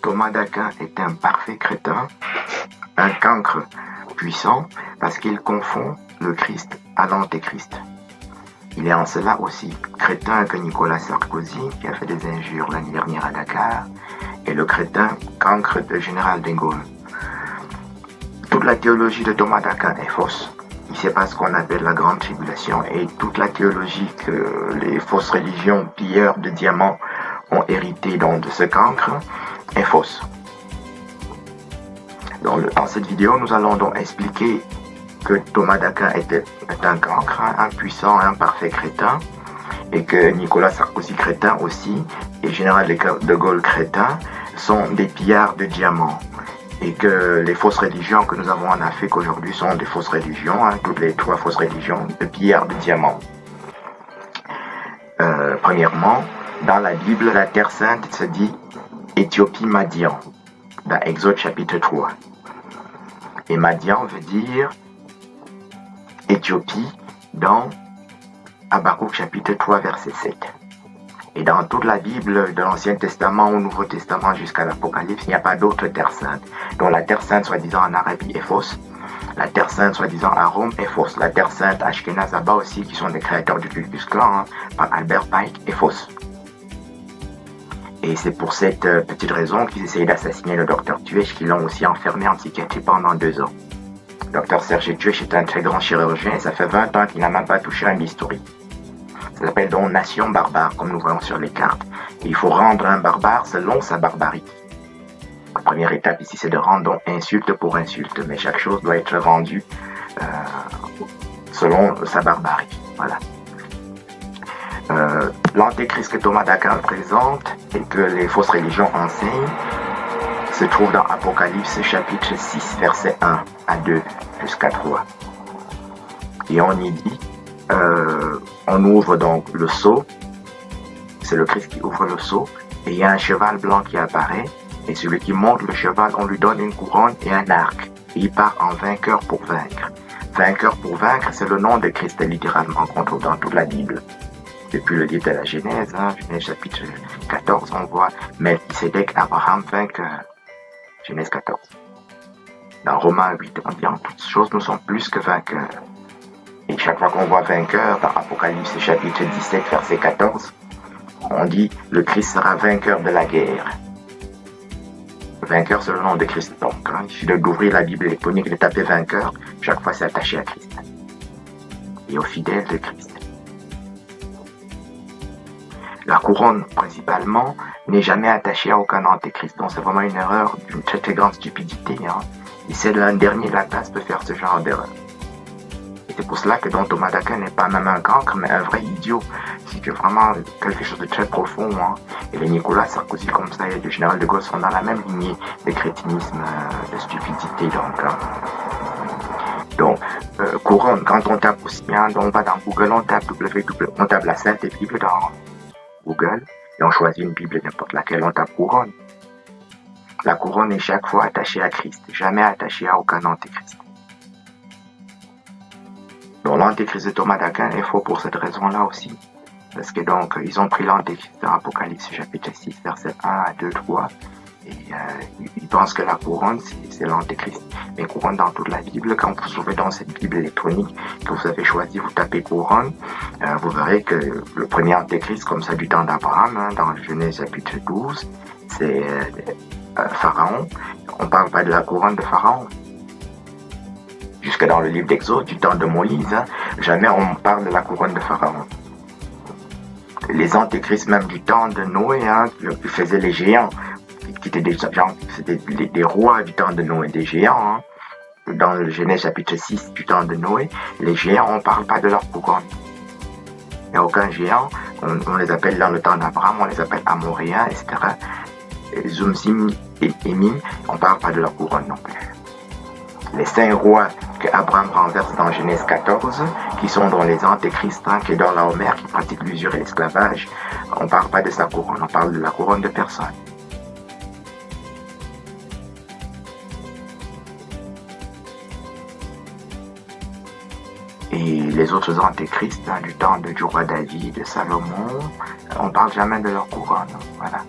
Thomas d'Aquin est un parfait crétin, un cancre puissant, parce qu'il confond le Christ à l'Antéchrist. Il est en cela aussi crétin que Nicolas Sarkozy, qui a fait des injures l'année dernière à Dakar, et le crétin cancre de général de Gaulle. Toute la théologie de Thomas d'Aquin est fausse. Il sait pas ce qu'on appelle la grande tribulation, et toute la théologie que les fausses religions pilleurs de diamants ont hérité donc de ce cancre est fausse. Dans cette vidéo, nous allons donc expliquer que Thomas d'Aquin est un cancre, un puissant, un parfait crétin, et que Nicolas Sarkozy crétin aussi, et Général de Gaulle crétin, sont des pillards de diamants. Et que les fausses religions que nous avons en Afrique aujourd'hui sont des fausses religions, toutes les trois fausses religions de pillards de diamants. Premièrement, dans la Bible, la Terre Sainte se dit Éthiopie Madian, dans Exode chapitre 3. Et Madian veut dire Éthiopie dans Habakkuk chapitre 3 verset 7. Et dans toute la Bible, de l'Ancien Testament au Nouveau Testament jusqu'à l'Apocalypse, il n'y a pas d'autre Terre Sainte. Donc la Terre Sainte soi-disant en Arabie est fausse. La Terre Sainte soi-disant à Rome est fausse. La Terre Sainte Ashkenaz Abba aussi, qui sont des créateurs du Ku Klux Klan, par Albert Pike, est fausse. Et c'est pour cette petite raison qu'ils essayent d'assassiner le docteur Tuech, qui l'ont aussi enfermé en psychiatrie pendant 2 ans. Docteur Serge Tuech est un très grand chirurgien et ça fait 20 ans qu'il n'a même pas touché un bistouri. Ça s'appelle donc nation barbare, comme nous voyons sur les cartes. Et il faut rendre un barbare selon sa barbarie. La première étape ici, c'est de rendre donc insulte pour insulte, mais chaque chose doit être rendue selon sa barbarie. Voilà. L'antéchrist que Thomas d'Aquin présente et que les fausses religions enseignent se trouve dans Apocalypse chapitre 6, versets 1 à 2 jusqu'à 3. Et on y dit, on ouvre donc le sceau, c'est le Christ qui ouvre le sceau, et il y a un cheval blanc qui apparaît, et celui qui monte le cheval, on lui donne une couronne et un arc, et il part en vainqueur pour vaincre. Vainqueur pour vaincre, c'est le nom de Christ littéralement qu'on trouve dans toute la Bible. Depuis le livre de la Genèse, Genèse chapitre 14, on voit Melchisédek, Abraham, vainqueur. Genèse 14. Dans Romains 8, on dit en toutes choses, nous sommes plus que vainqueurs. Et chaque fois qu'on voit vainqueur, dans Apocalypse chapitre 17, verset 14, on dit le Christ sera vainqueur de la guerre. Vainqueur, c'est le nom de Christ. Donc, il suffit d'ouvrir la Bible électronique et de taper vainqueur. Chaque fois, c'est attaché à Christ. Et aux fidèles de Christ. La couronne, principalement, n'est jamais attachée à aucun antéchrist. Donc, c'est vraiment une erreur d'une très très grande stupidité. Et c'est l'un dernier de la classe peut faire ce genre d'erreur. Et c'est pour cela que donc, Thomas d'Aquin n'est pas même un cancre, mais un vrai idiot. C'est vraiment quelque chose de très profond. Et les Nicolas Sarkozy comme ça et le général de Gaulle sont dans la même lignée de crétinisme, de stupidité. Donc, couronne, quand on tape aussi, on va dans Google, on tape on tape la Sainte Bible dans Google, et on choisit une Bible n'importe laquelle, on tape couronne. La couronne est chaque fois attachée à Christ, jamais attachée à aucun antéchrist. Donc l'antéchrist de Thomas d'Aquin est faux pour cette raison-là aussi. Parce que donc, ils ont pris l'antéchrist dans Apocalypse chapitre 6, versets 1 à 2, 3. Et ils pensent que la couronne, c'est l'antéchrist. Mais couronne dans toute la Bible, quand vous trouvez dans cette Bible électronique que vous avez choisi, vous tapez couronne, vous verrez que le premier antéchrist, comme ça du temps d'Abraham, dans Genèse chapitre 12, c'est Pharaon. On ne parle pas de la couronne de Pharaon. Jusque dans le livre d'Exode, du temps de Moïse, jamais on parle de la couronne de Pharaon. Les antéchrists même du temps de Noé, qui faisaient les géants, qui étaient des rois du temps de Noé, des géants. Dans le Genèse chapitre 6 du temps de Noé, les géants, on ne parle pas de leur couronne. Il n'y a aucun géant, on les appelle dans le temps d'Abraham, on les appelle Amoréens, etc. Zumzim et Émim, on ne parle pas de leur couronne non plus. Les 5 rois que Abraham renverse dans Genèse 14, qui sont dans les antéchrists, qui est dans la Homère, qui pratique l'usure et l'esclavage, on ne parle pas de sa couronne, on parle de la couronne de personne. Et les autres antéchrists, du temps du roi David, de Salomon, on ne parle jamais de leur couronne. Voilà.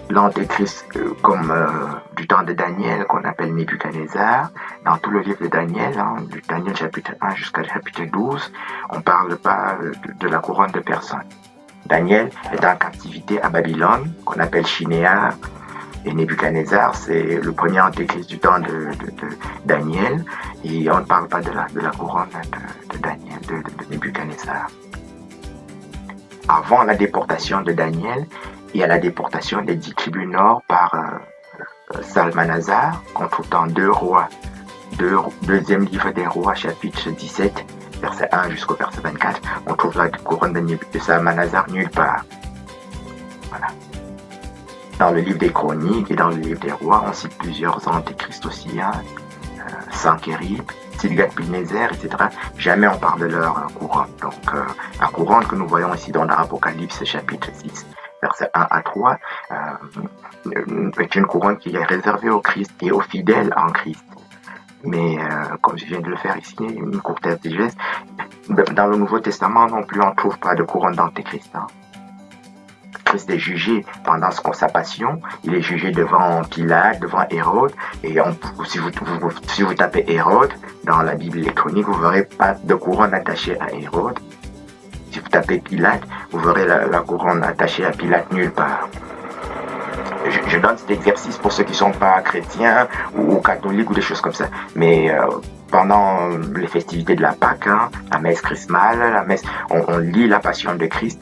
l'antéchrist comme du temps de Daniel, qu'on appelle Nebuchadnezzar. Dans tout le livre de Daniel, du Daniel chapitre 1 jusqu'à chapitre 12, on ne parle pas de la couronne de personne. Daniel est en captivité à Babylone, qu'on appelle Shinéar, et Nebuchadnezzar, c'est le premier antéchrist du temps de Daniel, et on ne parle pas de la couronne de Daniel, de Nebuchadnezzar. Avant la déportation de Daniel, il y a la déportation des 10 tribus nord par Salmanasar, qu'on trouve dans deuxième livre des rois, chapitre 17, verset 1 jusqu'au verset 24. On trouve la couronne de Salmanasar nulle part. Voilà. Dans le livre des chroniques et dans le livre des rois, on cite plusieurs antéchrists aussi, Sanchérib, Tilgat-Pilnézer, etc. Jamais on parle de leur couronne. Donc, la couronne que nous voyons ici dans l'Apocalypse chapitre 6, versets 1 à 3, est une couronne qui est réservée au Christ et aux fidèles en Christ. Mais, comme je viens de le faire ici, une courte digeste, dans le Nouveau Testament non plus, on ne trouve pas de couronne d'antéchrist. Christ est jugé pendant sa passion, il est jugé devant Pilate, devant Hérode, et si vous tapez Hérode dans la Bible électronique, vous verrez pas de couronne attachée à Hérode. Si vous tapez Pilate, vous verrez la couronne attachée à Pilate nulle part. Je donne cet exercice pour ceux qui ne sont pas chrétiens ou catholiques ou des choses comme ça. Mais pendant les festivités de la Pâque, la messe chrismale, la messe, on lit la Passion de Christ,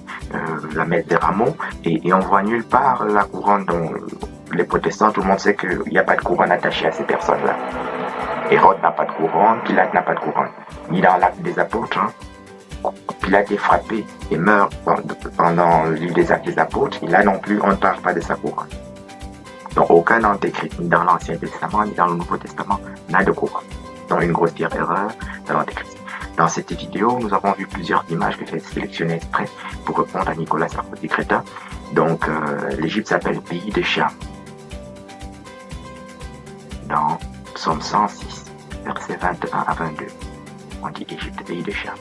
la messe des rameaux, et on voit nulle part la couronne dont les protestants, tout le monde sait qu'il n'y a pas de couronne attachée à ces personnes-là. Hérode n'a pas de couronne, Pilate n'a pas de couronne. Ni dans l'Acte des Apôtres. Pilate est frappé et meurt pendant le livre des Actes des Apôtres, et là non plus, on ne parle pas de sa couronne. Donc aucun antéchrist, ni dans l'Ancien Testament, ni dans le Nouveau Testament, n'a de couronne. Donc une grossière erreur de l'antéchrist. Dans cette vidéo, nous avons vu plusieurs images que j'ai sélectionnées exprès pour répondre à Nicolas Sarkozy-Crétin. Donc l'Égypte s'appelle pays de Cham. Dans Psaume 106, versets 21 à 22, on dit Égypte, pays de Cham.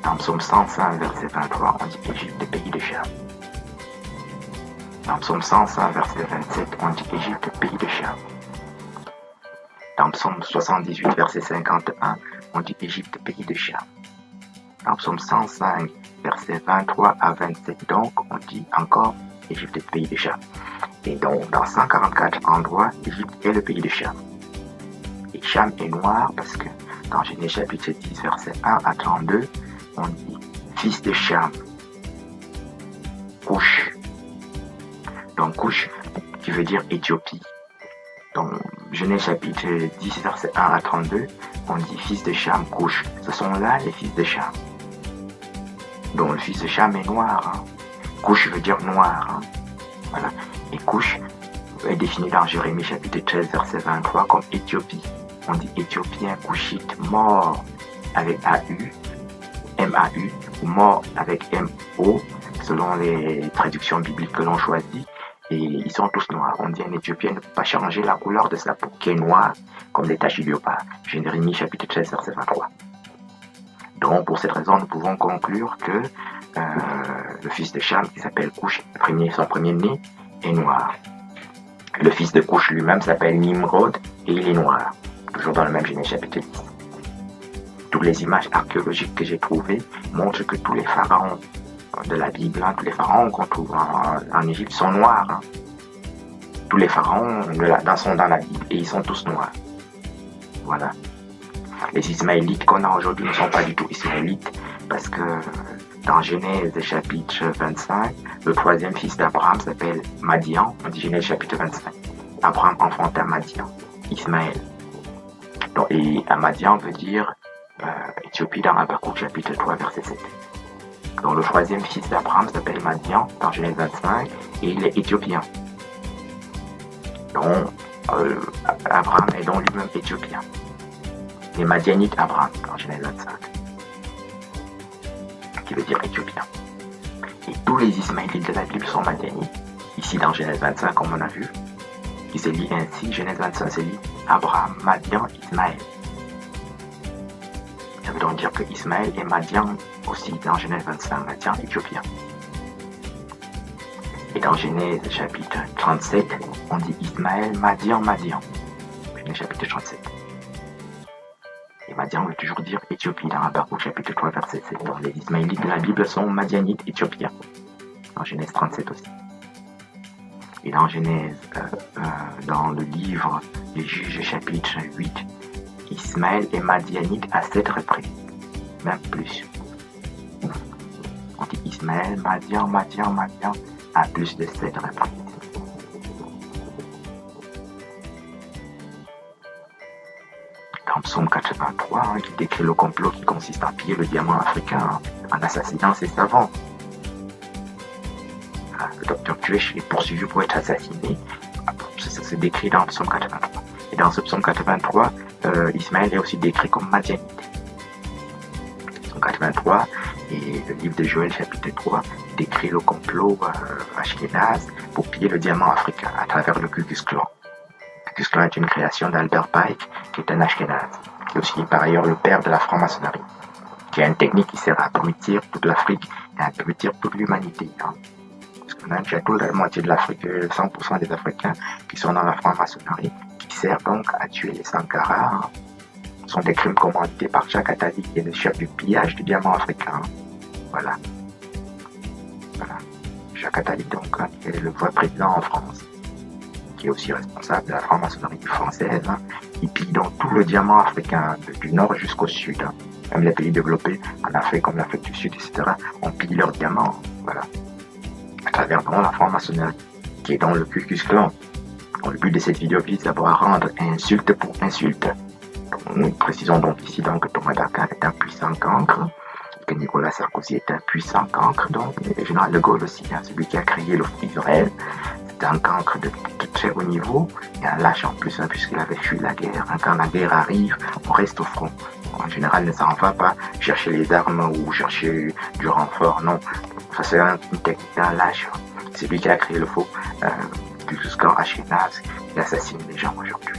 Dans Psaume 105, verset 23, on dit Égypte, pays de Cham. Dans Psaume 105, verset 27, on dit Égypte, pays de Cham. Dans Psaume 78, verset 51, on dit Égypte, pays de Cham. Dans Psaume 105, verset 23 à 27, donc, on dit encore Égypte, pays de Cham. Et donc, dans 144 endroits, Égypte est le pays de Cham. Et Cham est noir parce que dans Genèse chapitre 10, verset 1 à 32, on dit fils de Cham, Couche. Donc Couche, qui veut dire Éthiopie. Donc Genèse chapitre 10, verset 1 à 32, on dit fils de Cham, Couche. Ce sont là les fils de Cham. Donc le fils de Cham est noir. Couche veut dire noir. Voilà. Et Couche est défini dans Jérémie chapitre 13, verset 23 comme Éthiopie. On dit Éthiopien, Couchite, mort avec AU, MAU, ou mort avec MO, selon les traductions bibliques que l'on choisit. Et ils sont tous noirs. On dit un Éthiopien ne peut pas changer la couleur de sa peau, qui est noire, comme des taches du léopard. Jérémie chapitre 13, verset 23. Donc, pour cette raison, nous pouvons conclure que le fils de Cham, qui s'appelle Couche, son premier-né, est noir. Le fils de Couche lui-même s'appelle Nimrod, et il est noir. Toujours dans le même Genèse chapitre 10. Toutes les images archéologiques que j'ai trouvées montrent que tous les pharaons de la Bible, tous les pharaons qu'on trouve en Égypte sont noirs. Tous les pharaons sont dans la Bible et ils sont tous noirs. Voilà. Les Ismaélites qu'on a aujourd'hui ne sont pas du tout Ismaélites parce que dans Genèse chapitre 25, le troisième fils d'Abraham s'appelle Madian. On dit Genèse chapitre 25. Abraham enfanta Madian, Ismaël. Donc, et Madian veut dire Éthiopie dans Habakkuk chapitre 3 verset 7. Donc le troisième fils d'Abraham s'appelle Madian dans Genèse 25 et il est éthiopien. Donc Abraham est donc lui-même éthiopien. Les Madianites Abraham dans Genèse 25, qui veut dire éthiopien. Et tous les Ismaélites de la Bible sont Madianites. Ici dans Genèse 25 comme on a vu, qui se lit ainsi, Genèse 25 se lit Abraham, Madian, Ismaël. Ça veut donc dire que Ismaël et Madian aussi dans Genèse 25, Madian éthiopien. Et dans Genèse chapitre 37, on dit Ismaël, Madian, Madian. Genèse chapitre 37. Et Madian veut toujours dire Éthiopie dans Habakkuk chapitre 3 verset 7. Donc les Ismaélites de la Bible sont Madianites éthiopiens. Dans Genèse 37 aussi. Et dans Genèse, dans le livre des Juges chapitre 8, Ismaël est Madianite à 7 reprises. Même plus. On dit Ismaël, Madian, Madian, Madian à plus de 7 reprises. Dans Psaume 83, qui décrit le complot qui consiste à piller le diamant africain en assassinant ses savants. Le docteur Tuech est poursuivi pour être assassiné. C'est décrit dans Psaume 83. Et dans ce Psaume 83, Ismaël est aussi décrit comme Madianite. Psaume 83 et le livre de Joël chapitre 3 décrit le complot ashkénaze pour piller le diamant africain à travers le Ku Klux Klan. Le Ku Klux Klan est une création d'Albert Pike, qui est un ashkénaze, qui est aussi par ailleurs le père de la franc-maçonnerie, qui a une technique qui sert à abrutir toute l'Afrique et à abrutir toute l'humanité. Parce qu'on a déjà toute la moitié de l'Afrique, 100% des Africains qui sont dans la franc-maçonnerie, qui sert donc à tuer les Sankara. Ce sont des crimes commandés par Jacques Attali, qui est le chef du pillage du diamant africain. Voilà. Jacques Attali, donc, qui est le vrai président en France, qui est aussi responsable de la franc-maçonnerie française, qui pille donc tout le diamant africain, du nord jusqu'au sud. Même les pays développés en Afrique, comme l'Afrique du Sud, etc., on pille leurs diamants. Voilà. À travers la franc-maçonnerie, qui est dans le Ku Klux Klan. Le but de cette vidéo vise d'abord à rendre insulte pour insulte. Nous précisons donc ici que Thomas d'Aquin est un puissant cancre, que Nicolas Sarkozy est un puissant cancre, donc le général de Gaulle aussi, celui qui a créé le Israël, c'est un cancre de très haut niveau, et un lâche en plus, puisqu'il avait fui la guerre. Quand la guerre arrive, on reste au front. En général, ne s'en va pas chercher les armes ou chercher du renfort, non. Ça c'est une technique d'un lâche. C'est lui qui a créé le faux Ku Klux Klan ashkénaze qui assassine les gens aujourd'hui.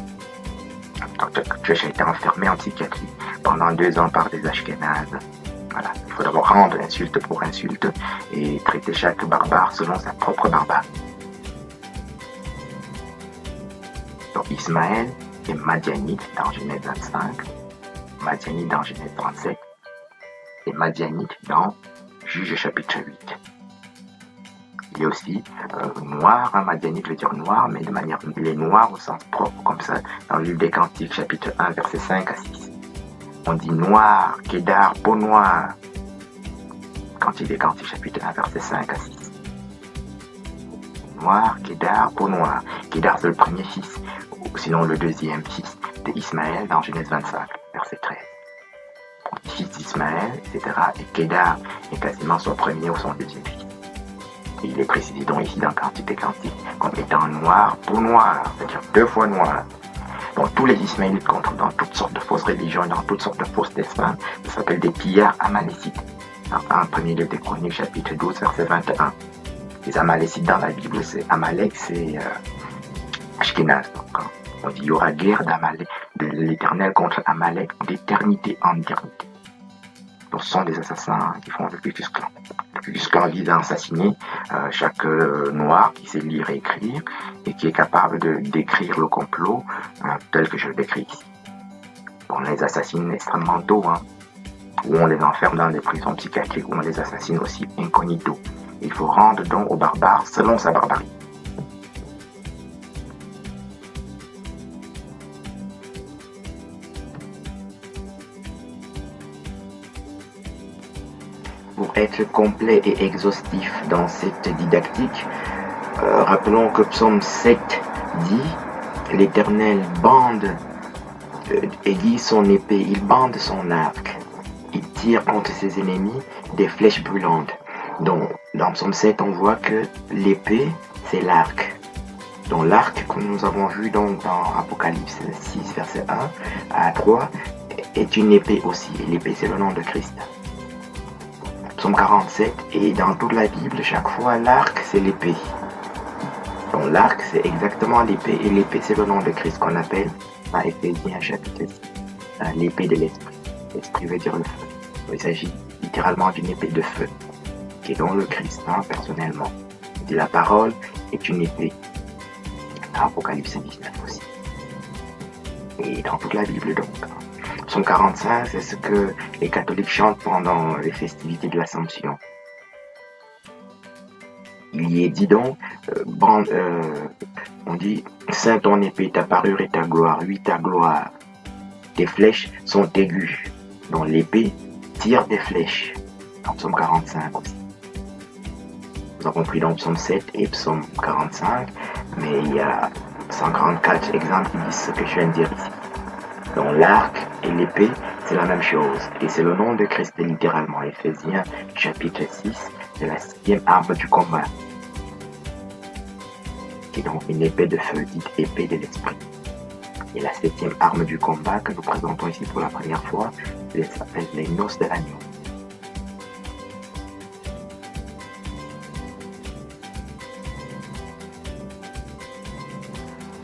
Donc, Tuech a été enfermé en psychiatrie pendant 2 ans par des ashkénazes. Voilà. Il faut d'abord rendre insulte pour insulte et traiter chaque barbare selon sa propre barbarie. Donc Ismaël est Madianite dans Genèse 25, Madianite dans Genèse 37 et Madianite dans Juges chapitre 8. Il est aussi noir, Madianite veut dire noir, mais de manière, il est noir au sens propre, comme ça, dans le livre des Cantiques, chapitre 1, versets 5 à 6. On dit noir, Kédar, peau noire. Cantique des Cantiques, chapitre 1, versets 5 à 6. Noir, Kédar, peau noire. Kédar, c'est le premier fils, ou sinon le deuxième fils d'Ismaël dans Genèse 25, verset 13. Fils d'Ismaël, etc. Et Kédar est quasiment son premier ou son deuxième fils. Et il est précisé donc ici dans Cantique des Cantiques comme étant noir, peau noire, c'est-à-dire 2 fois noir. Donc tous les Ismaélites contre dans toutes sortes de fausses religions et dans toutes sortes de fausses destin, ça s'appelle des pillards amalécites. Dans un premier livre des Chroniques, chapitre 12, verset 21. Les amalécites dans la Bible, c'est Amalek, c'est Ashkénaz. Donc on dit il y aura guerre de l'Éternel contre Amalek d'éternité en éternité. Donc ce sont des assassins qui font le Ku Klux Klan. Le Ku Klux Klan vise à assassiner chaque noir qui sait lire et écrire et qui est capable de décrire le complot tel que je le décris ici. On les assassine extrêmement tôt, ou on les enferme dans des prisons psychiatriques, ou on les assassine aussi incognito. Il faut rendre donc aux barbares selon sa barbarie. Pour être complet et exhaustif dans cette didactique, rappelons que Psaume 7 dit « L'Éternel bande, aiguise son épée, il bande son arc, il tire contre ses ennemis des flèches brûlantes. » Donc, dans Psaume 7, on voit que l'épée, c'est l'arc. Donc, l'arc, comme nous avons vu donc, dans Apocalypse 6, verset 1 à 3, est une épée aussi. Et l'épée, c'est le nom de Christ. Psaume 47, et dans toute la Bible, chaque fois, l'arc, c'est l'épée. Donc l'arc, c'est exactement l'épée, et l'épée, c'est le nom de Christ qu'on appelle, dans Éphésiens chapitre 6, l'épée de l'esprit. L'esprit veut dire le feu. Il s'agit littéralement d'une épée de feu, qui est dans le Christ, personnellement. dit la parole est une épée. Dans Apocalypse 19 aussi. Et dans toute la Bible donc. Psaume 45, c'est ce que les catholiques chantent pendant les festivités de l'Assomption. Il y est dit donc, on dit, Saint ton épée, ta parure et ta gloire, oui ta gloire. Tes flèches sont aiguës, dont l'épée tire des flèches. Dans Psaume 45 aussi. Nous avons pris dans Psaume 7 et Psaume 45, mais il y a 144 exemples qui disent ce que je viens de dire ici. Donc l'arc et l'épée, c'est la même chose. Et c'est le nom de Christ littéralement. Éphésiens chapitre 6, c'est la 7e arme du combat. Qui est donc une épée de feu, dite épée de l'esprit. Et la 7e arme du combat que nous présentons ici pour la première fois, elle s'appelle les noces de l'agneau.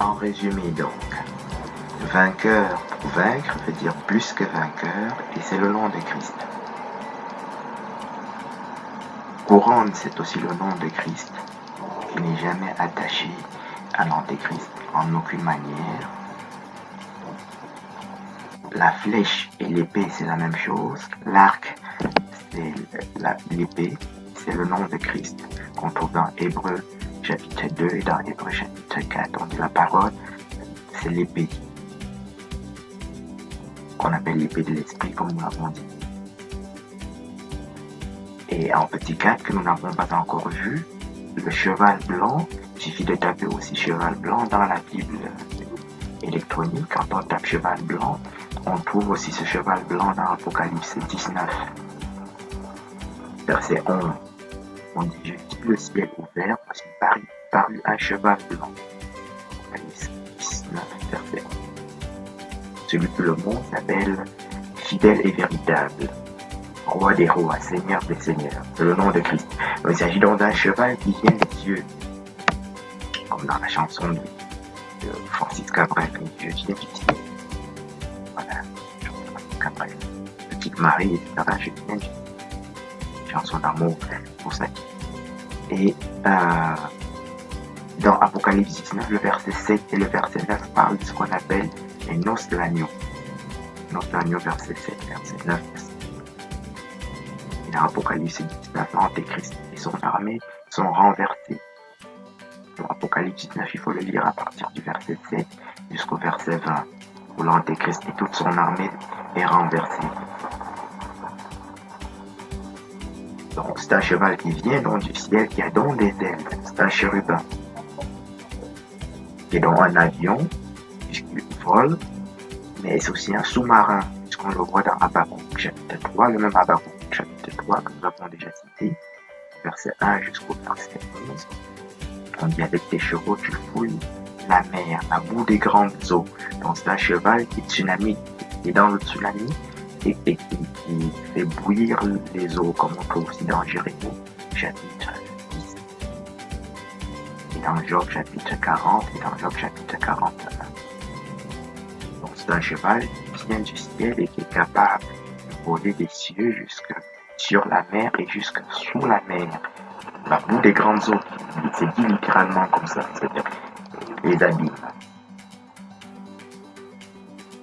En résumé donc, vainqueur pour vaincre veut dire plus que vainqueur et c'est le nom de Christ. Couronne, c'est aussi le nom de Christ qui n'est jamais attaché à l'antéchrist en aucune manière. La flèche et l'épée, c'est la même chose. L'arc, c'est l'épée, c'est le nom de Christ qu'on trouve dans Hébreux chapitre 2 et dans Hébreux chapitre 4. On dit la parole, c'est l'épée qu'on appelle l'épée de l'esprit, comme nous l'avons dit. Et en petit 4 que nous n'avons pas encore vu, le cheval blanc, il suffit de taper aussi cheval blanc dans la Bible électronique. Quand on tape cheval blanc, on trouve aussi ce cheval blanc dans Apocalypse 19, verset 11. On dit, je vis le ciel ouvert, voici parut un cheval blanc. Apocalypse 19, verset 11. Celui que le monde s'appelle fidèle et véritable, roi des rois, seigneur des seigneurs. C'est le nom de Christ. Donc, il s'agit donc d'un cheval qui vient des cieux, comme dans la chanson de Francis Cabrel, je viens du ciel. Voilà, Francis Cabrel. Petite Marie, etc. Je viens du ciel. Chanson d'amour pour ça. Et dans Apocalypse 19, le verset 7 et le verset 9 parlent de ce qu'on appelle les noces de l'agneau. Noces de l'agneau, verset 7, verset 9, verset 10. Et dans Apocalypse 19, l'Antéchrist et son armée sont renversés. Dans Apocalypse 19, il faut le lire à partir du verset 7 jusqu'au verset 20, où l'Antéchrist et toute son armée est renversée. Donc c'est un cheval qui vient donc du ciel, qui a donc des ailes. C'est un chérubin. Qui est donc un avion, puisqu'il vole, mais c'est aussi un sous-marin, puisqu'on le voit dans Habakkuk chapitre 3, le même Habakkuk chapitre 3 que nous avons déjà cité, verset 1 jusqu'au verset 11. On dit avec tes chevaux tu fouilles la mer, à bout des grandes eaux. Donc c'est un cheval qui est tsunami, qui est dans le tsunami, et qui fait bouillir les eaux, comme on trouve aussi dans Jérémie chapitre 10. Et dans Job chapitre 40 et dans Job chapitre 41. Donc c'est un cheval qui vient du ciel et qui est capable de voler des cieux jusque sur la mer et jusque sous la mer. La boue des grandes eaux, c'est dit littéralement comme ça, c'est-à-dire les abîmes.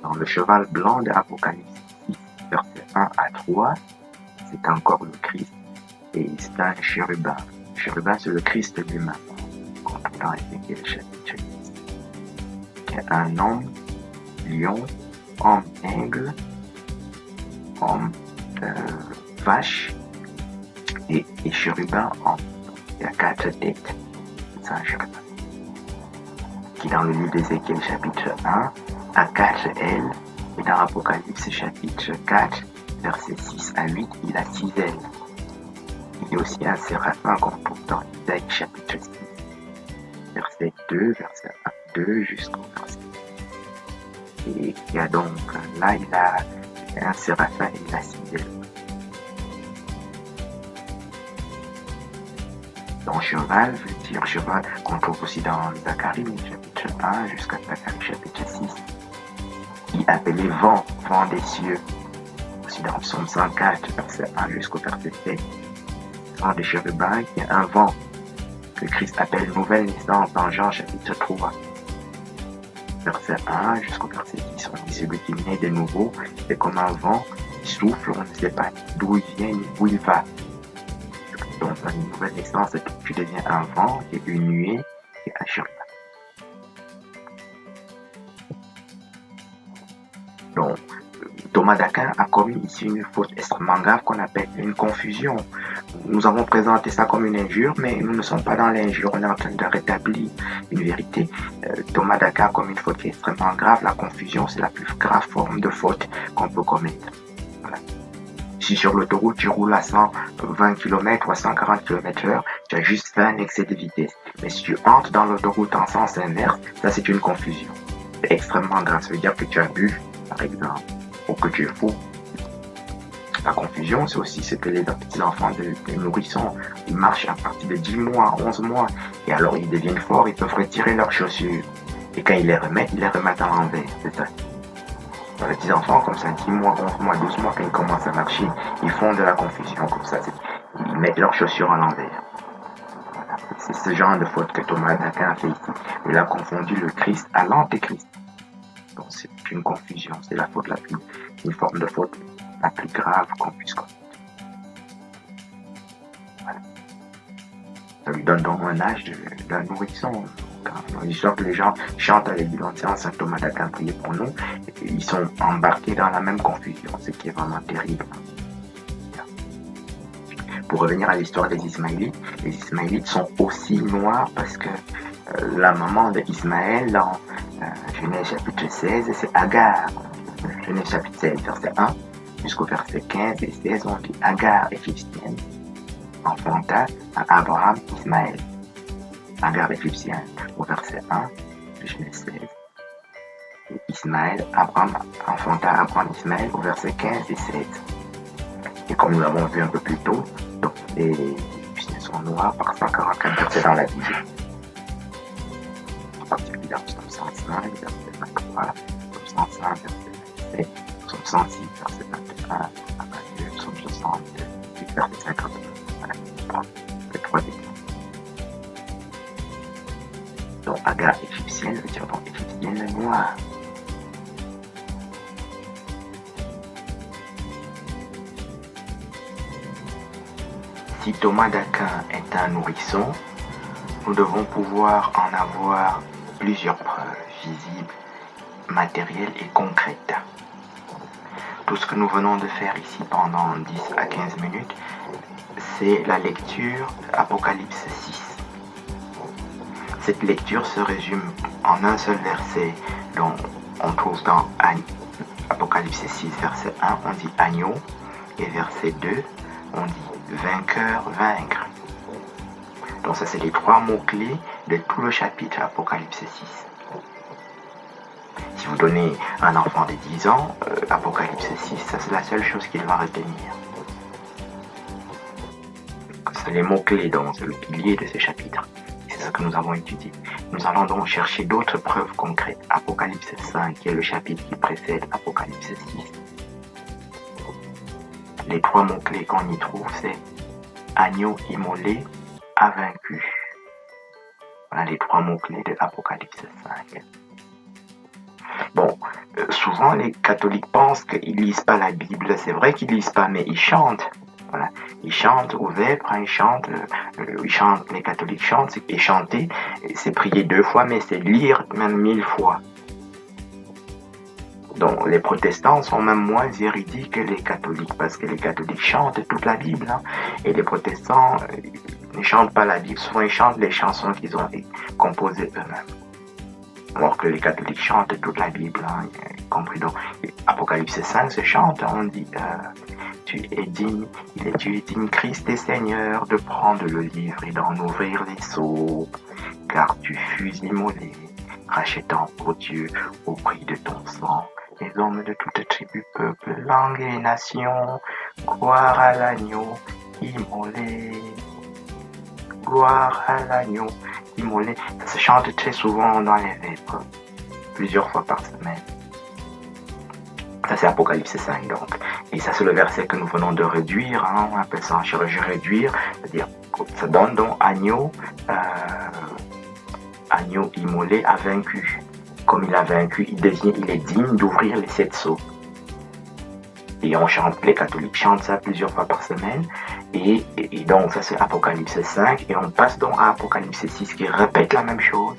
Dans le cheval blanc de Apocalypse 6, verset 1 à 3, c'est encore le Christ et c'est un chérubin. Le chérubin, c'est le Christ lui-même, qu'on trouve dans Ézéchiel chapitre 10. Il y a un homme, lion, homme aigle, homme vache et chérubin homme. Il y a 4 têtes. C'est un chérubin. Qui dans le livre d'Ézéchiel chapitre 1 a 4 ailes et dans Apocalypse chapitre 4 verset 6 à 8 il a 6 ailes. Il y a aussi un séraphin qu'on trouve dans Isaïe chapitre 6 verset 2, verset 1, 2 jusqu'au verset 8. Et il y a donc là il a un séraphin et il a 6 ailes. Donc cheval veut dire cheval qu'on trouve aussi dans Zacharie chapitre 1 jusqu'à Zacharie chapitre 6. Il appelé vent, vent des cieux. Aussi dans Psaume 104 verset 1 jusqu'au verset 7. Vent des chérubins qui est un vent. que Christ appelle nouvelle naissance dans Jean chapitre 3. Verset 1 jusqu'au verset 10, on dit celui qui naît de nouveau, c'est comme un vent qui souffle, on ne sait pas d'où il vient ni où il va. Donc, dans une nouvelle naissance, tu deviens un vent et une nuée qui agit. Donc, Thomas d'Aquin a commis ici une faute extrêmement grave qu'on appelle une confusion. Nous avons présenté ça comme une injure, mais nous ne sommes pas dans l'injure, on est en train de rétablir une vérité. Thomas d'Aquin a commis une faute qui est extrêmement grave. La confusion, c'est la plus grave forme de faute qu'on peut commettre. Voilà. Si sur l'autoroute, tu roules à 120 km ou à 140 km/h, tu as juste fait un excès de vitesse. Mais si tu entres dans l'autoroute en sens inverse, ça c'est une confusion. C'est extrêmement grave, ça veut dire que tu as bu, par exemple, ou que tu es fou. La confusion, c'est aussi ce que les petits enfants de nourrissons, ils marchent à partir de 10 mois, 11 mois, et alors ils deviennent forts, ils peuvent retirer leurs chaussures. Et quand ils les remettent à l'envers, c'est ça. Dans les petits enfants, comme ça, 10 mois, 11 mois, 12 mois, quand ils commencent à marcher, ils font de la confusion, comme ça, ils mettent leurs chaussures à l'envers. Voilà. C'est ce genre de faute que Thomas d'Aquin a fait ici. Il a confondu le Christ à l'antéchrist. Donc c'est une confusion, c'est la faute une forme de faute la plus grave qu'on puisse commettre. Voilà. Ça lui donne donc un âge d'un nourrisson. Dans l'histoire que les gens chantent à l'église ancienne, Saint Thomas d'Aquin priez pour nous, et ils sont embarqués dans la même confusion, ce qui est vraiment terrible. Pour revenir à l'histoire des Ismaélites, les Ismaélites sont aussi noirs parce que la maman d'Ismaël dans Genèse chapitre 16, c'est Agar. Genèse chapitre 16, verset 1 jusqu'au verset 15 et 16, on dit Agar égyptienne enfanta à Abraham Ismaël. Agar égyptienne au verset 1 de Genèse 16. Et Ismaël, Abraham enfanta Abraham Ismaël au verset 15 et 16. Et comme nous l'avons vu un peu plus tôt, donc les Égyptiens sont noirs par 144 versets dans la Bible. À partir du psaume 105, verset 23, psaume 105, verset 27, psaume 106, verset 21 à 22, psaume 68, verset 50. Voilà, les trois exemples. Donc Agar égyptienne veut dire donc égyptienne noire. Si Thomas d'Aquin est un nourrisson, nous devons pouvoir en avoir plusieurs preuves visibles, matérielles et concrètes. Tout ce que nous venons de faire ici pendant 10 à 15 minutes, c'est la lecture d'Apocalypse 6. Cette lecture se résume en un seul verset, dont on trouve dans Apocalypse 6, verset 1, on dit agneau, et verset 2, on dit vainqueur, vaincre. Donc ça, c'est les trois mots-clés de tout le chapitre Apocalypse 6. Si vous donnez à un enfant de 10 ans, Apocalypse 6, ça c'est la seule chose qu'il va retenir. C'est les mots-clés, donc c'est le pilier de ce chapitre. C'est ce que nous avons étudié. Nous allons donc chercher d'autres preuves concrètes. Apocalypse 5, qui est le chapitre qui précède Apocalypse 6. Les trois mots-clés qu'on y trouve, c'est agneau immolé, a vaincu. Voilà les trois mots-clés de Apocalypse 5. Bon, souvent les catholiques pensent qu'ils lisent pas la Bible. C'est vrai qu'ils lisent pas, mais ils chantent. Voilà. Ils chantent aux vêpres, ils chantent, les catholiques chantent, et chanter, c'est prier 2 fois, mais c'est lire même 1000 fois. Donc les protestants sont même moins érudits que les catholiques, parce que les catholiques chantent toute la Bible, hein, et les protestants ne chantent pas la Bible, souvent ils chantent les chansons qu'ils ont composées eux-mêmes. Alors que les catholiques chantent toute la Bible, hein, y compris donc Apocalypse 5 se chante, on dit tu es digne, tu es digne Christ et Seigneur de prendre le livre et d'en ouvrir les sceaux, car tu fus immolé, rachetant pour Dieu au prix de ton sang les hommes de toutes tribus, peuples, langues et nations. Gloire à l'agneau immolé. Gloire à l'agneau immolé. Ça se chante très souvent dans les vêpres, plusieurs fois par semaine. Ça c'est Apocalypse 5 donc. Et ça c'est le verset que nous venons de réduire, hein, on appelle ça en chirurgie réduire, c'est-à-dire ça donne donc agneau, agneau immolé a vaincu. Comme il a vaincu, il est digne d'ouvrir les 7 sceaux. Et les catholiques chantent ça plusieurs fois par semaine. Et donc ça c'est Apocalypse 5. Et on passe donc à Apocalypse 6 qui répète la même chose.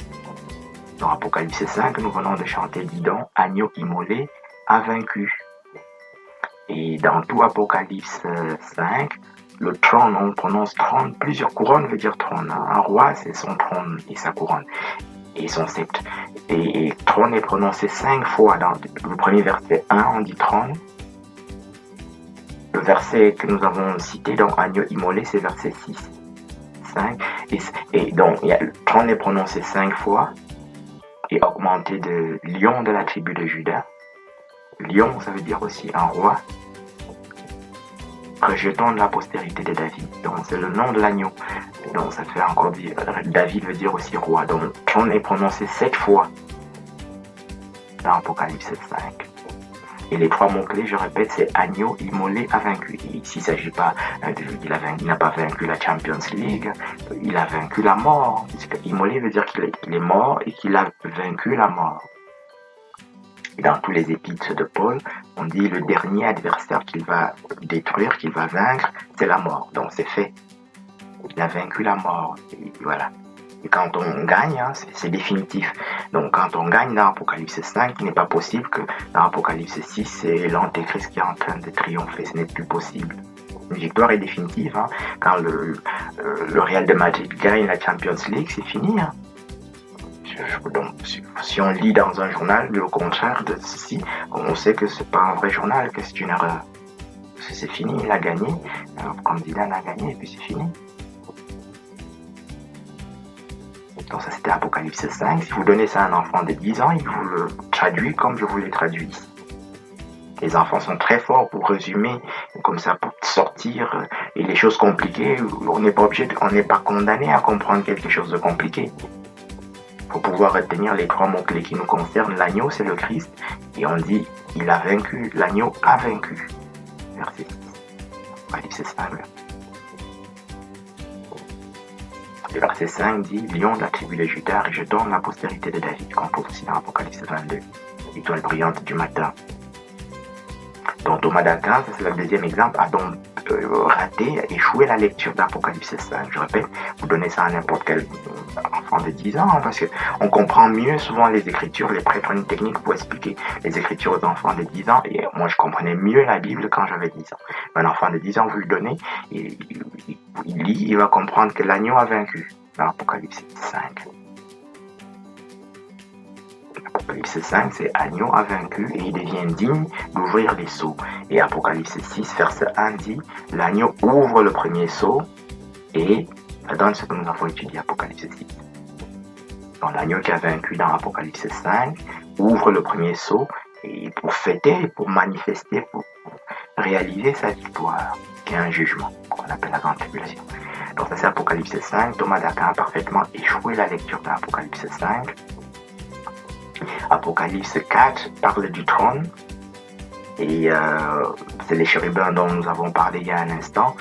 Dans Apocalypse 5, nous venons de chanter, dis donc, agneau immolé a vaincu. Et dans tout Apocalypse 5, le trône, on prononce trône, plusieurs couronnes veut dire trône. Un roi, c'est son trône et sa couronne et son sceptre. Et trône est prononcé 5 fois. Dans le premier verset 1, on dit trône. Le verset que nous avons cité dans agneau immolé, c'est verset 6. 5. Et donc, le trône est prononcé 5 fois et augmenté de lion de la tribu de Juda. Lion, ça veut dire aussi un roi. Rejeton de la postérité de David. Donc, c'est le nom de l'agneau. Donc, ça fait encore dire, David veut dire aussi roi. Donc, le trône est prononcé 7 fois dans Apocalypse 5. Et les 3 mots-clés, je répète, c'est agneau immolé a vaincu. Et ici, il ne s'agit pas il n'a pas vaincu la Champions League, il a vaincu la mort. Immolé veut dire qu'il est mort et qu'il a vaincu la mort. Et dans tous les épîtres de Paul, on dit le dernier adversaire qu'il va détruire, qu'il va vaincre, c'est la mort. Donc c'est fait. Il a vaincu la mort. Et voilà. Et quand on gagne, c'est définitif. Donc quand on gagne dans Apocalypse 5, il n'est pas possible que dans Apocalypse 6, c'est l'Antéchrist qui est en train de triompher. Ce n'est plus possible. Une victoire est définitive. Quand le Real de Madrid gagne la Champions League, c'est fini. Donc, si on lit dans un journal le contraire de ceci, on sait que c'est pas un vrai journal, que c'est une erreur. C'est fini, il a gagné. Le candidat a gagné et puis c'est fini. Donc ça c'était Apocalypse 5. Si vous donnez ça à un enfant de 10 ans, il vous le traduit comme je vous l'ai traduit ici. Les enfants sont très forts pour résumer, comme ça, pour sortir. Et les choses compliquées, on n'est pas condamné à comprendre quelque chose de compliqué. Pour pouvoir retenir les 3 mots-clés qui nous concernent, l'agneau c'est le Christ, et on dit il a vaincu, l'agneau a vaincu. Verset 6. Apocalypse 5. Le verset 5 dit lion de la tribu de Juda, rejeton la postérité de David, qu'on trouve aussi dans Apocalypse 22. Étoile brillante du matin. Donc Thomas d'Aquin, c'est le deuxième exemple, a donc raté, échoué la lecture d'Apocalypse 5. Je répète, vous donnez ça à n'importe quel enfant de 10 ans, parce qu'on comprend mieux souvent les Écritures, les prêtres ont une technique pour expliquer les Écritures aux enfants de 10 ans, et moi je comprenais mieux la Bible quand j'avais 10 ans. Un enfant de 10 ans, vous lui donnez, il lit, il va comprendre que l'agneau a vaincu dans Apocalypse 5. Apocalypse 5, c'est agneau a vaincu et il devient digne d'ouvrir les sceaux. Et Apocalypse 6, verset 1 dit, l'agneau ouvre le premier sceau et ça donne ce que nous avons étudié Apocalypse 6. Donc l'agneau qui a vaincu dans Apocalypse 5 ouvre le premier sceau et pour fêter, pour manifester, pour réaliser sa victoire, qui est un jugement qu'on appelle la grande tribulation. Donc ça c'est Apocalypse 5. Thomas d'Aquin a parfaitement échoué la lecture d'Apocalypse 5. Apocalypse 4 parle du trône et c'est les chérubins dont nous avons parlé il y a un instant.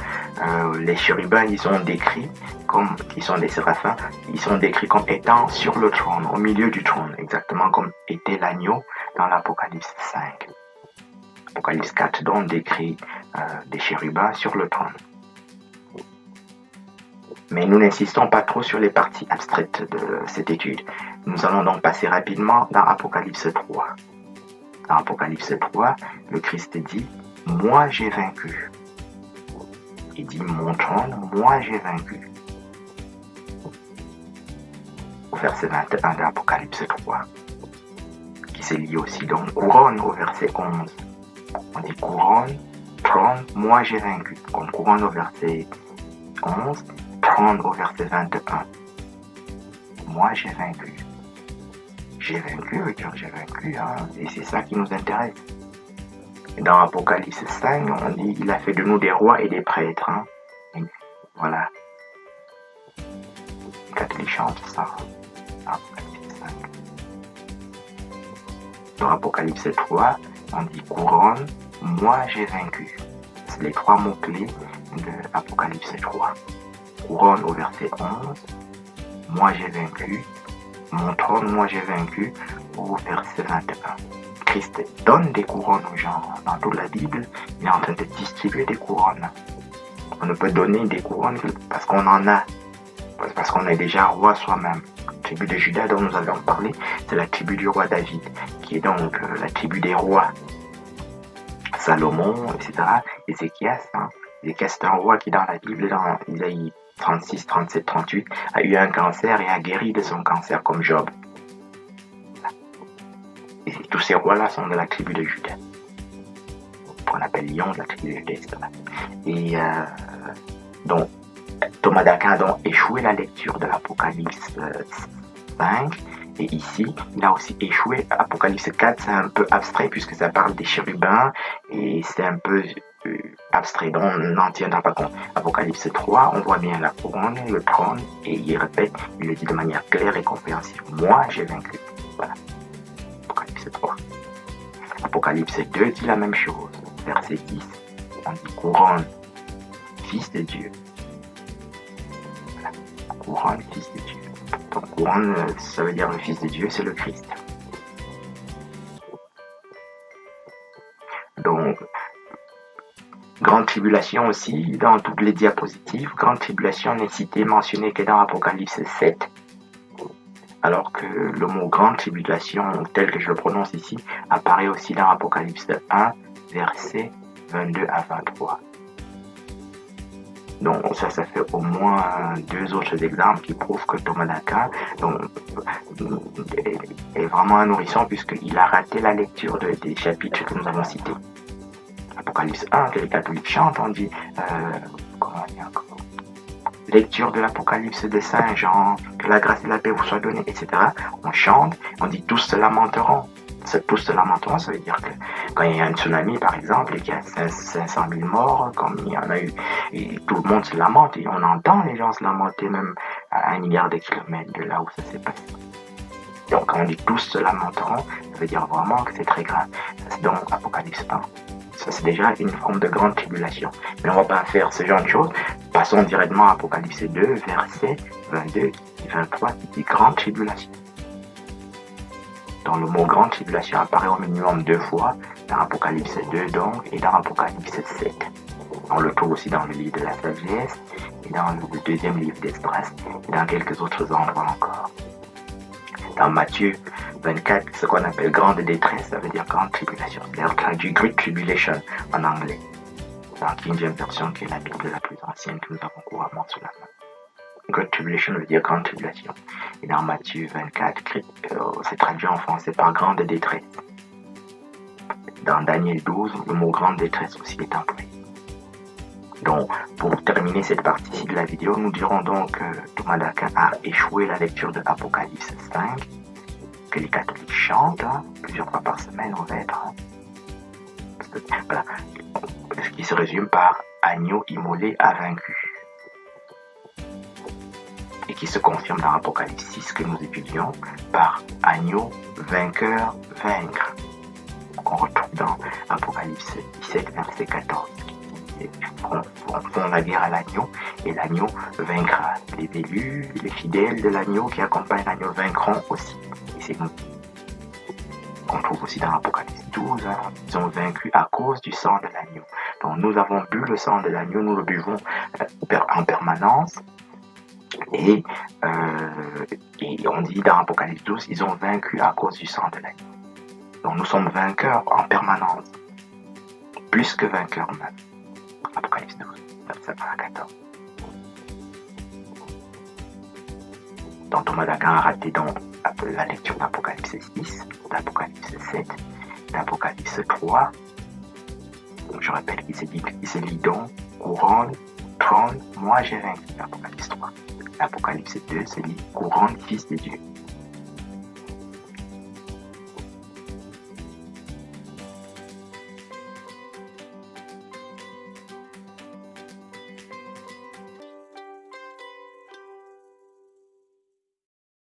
Les chérubins, ils sont décrits comme, qui sont des séraphins, ils sont décrits comme étant sur le trône, au milieu du trône, exactement comme était l'agneau dans l'Apocalypse 5. Apocalypse 4 donc décrit des chérubins sur le trône. Mais nous n'insistons pas trop sur les parties abstraites de cette étude. Nous allons donc passer rapidement dans Apocalypse 3. Dans Apocalypse 3, le Christ dit « Moi j'ai vaincu ». Il dit « Mon trône, moi j'ai vaincu ». Au verset 21 de l'Apocalypse 3, qui se lie aussi donc couronne au verset 11. On dit « Couronne, trône, moi j'ai vaincu ». Comme couronne au verset 11, trône au verset 21. Moi j'ai vaincu. J'ai vaincu, j'ai vaincu, et c'est ça qui nous intéresse. Dans Apocalypse 5, on dit il a fait de nous des rois et des prêtres. Voilà. Les catholiques chantent ça. Apocalypse 5. Dans Apocalypse 3, on dit couronne, moi j'ai vaincu. C'est les 3 mots-clés de Apocalypse 3. Couronne au verset 11, moi j'ai vaincu, mon trône, moi j'ai vaincu, au verset 21. Christ donne des couronnes aux gens. Dans toute la Bible, il est en train de distribuer des couronnes. On ne peut donner des couronnes que parce qu'on en a, parce qu'on est déjà roi soi-même. La tribu de Juda dont nous avions parlé, c'est la tribu du roi David, qui est donc la tribu des rois. Salomon, etc. Ézéchias, Ézéchias c'est un roi qui dans la Bible, dans Isaïe 36, 37, 38, a eu un cancer et a guéri de son cancer comme Job. Et tous ces rois-là sont de la tribu de Juda, qu'on appelle Lion de la tribu de Juda, etc. Et donc, Thomas d'Aquin a donc échoué la lecture de l'Apocalypse 5. Et ici, il a aussi échoué. Apocalypse 4, c'est un peu abstrait puisque ça parle des chérubins et c'est un peu abstrait, donc on n'en tiendra pas compte. Apocalypse 3, on voit bien la couronne, le trône, et il répète, il le dit de manière claire et compréhensible. Moi, j'ai vaincu. Voilà. Apocalypse 3. Apocalypse 2 dit la même chose. Verset 10, on dit couronne, fils de Dieu. Voilà. Couronne, fils de Dieu. Donc, couronne, ça veut dire le fils de Dieu, c'est le Christ. Donc, grande tribulation aussi, dans toutes les diapositives, grande tribulation n'est cité, mentionné que dans Apocalypse 7, alors que le mot grande tribulation, tel que je le prononce ici, apparaît aussi dans Apocalypse 1, versets 22 à 23. Donc ça fait au moins 2 autres exemples qui prouvent que Thomas d'Aquin est vraiment un nourrisson puisqu'il a raté la lecture des chapitres que nous avons cités. Apocalypse 1, que les catholiques chantent, on dit lecture de l'Apocalypse de Saint Jean, que la grâce et la paix vous soient données, etc. On chante, on dit tous se lamenteront. Tous se lamenteront, ça veut dire que quand il y a un tsunami, par exemple, et qu'il y a 500 000 morts, comme il y en a eu, et tout le monde se lamente, et on entend les gens se lamenter même à 1 milliard de kilomètres de là où ça s'est passé. Donc quand on dit tous se lamenteront, ça veut dire vraiment que c'est très grave. C'est donc Apocalypse 1. Ça, c'est déjà une forme de grande tribulation. Mais on ne va pas faire ce genre de choses. Passons directement à Apocalypse 2, verset 22 et 23, qui dit grande tribulation. Donc le mot grande tribulation apparaît au minimum 2 fois dans Apocalypse 2 donc et dans Apocalypse 7. On le trouve aussi dans le livre de la sagesse et dans le 2e livre d'Esdras et dans quelques autres endroits encore. Dans Matthieu 24, ce qu'on appelle grande détresse, ça veut dire grande tribulation. C'est traduit Great Tribulation en anglais. Dans King James Version, qui est la Bible la plus ancienne que nous avons couramment sous la main. Great Tribulation veut dire grande tribulation. Et dans Matthieu 24, c'est traduit en français par grande détresse. Dans Daniel 12, le mot grande détresse aussi est employé. Donc, pour terminer cette partie-ci de la vidéo, nous dirons donc que Thomas d'Aquin a échoué la lecture de Apocalypse 5, que les catholiques chantent plusieurs fois par semaine au vêpres. Voilà. Ce qui se résume par agneau immolé a vaincu. Et qui se confirme dans Apocalypse 6 que nous étudions par agneau vainqueur vaincre. Qu'on retrouve dans Apocalypse 17, verset 14. Font la guerre à l'agneau et l'agneau vaincra. Les élus, les fidèles de l'agneau qui accompagnent l'agneau vaincront aussi. Et c'est nous. On trouve aussi dans Apocalypse 12, ils ont vaincu à cause du sang de l'agneau. Donc nous avons bu le sang de l'agneau, nous le buvons en permanence. Et on dit dans Apocalypse 12, ils ont vaincu à cause du sang de l'agneau. Donc nous sommes vainqueurs en permanence. Plus que vainqueurs même. Apocalypse 12, verset 14. Donc Thomas d'Aquin a raté donc la lecture d'Apocalypse 6, d'Apocalypse 7, d'Apocalypse 3. Donc je répète, il se lit donc couronne, trône, moi j'ai vaincu. Apocalypse 3. L'Apocalypse 2 se lit couronne, fils de Dieu.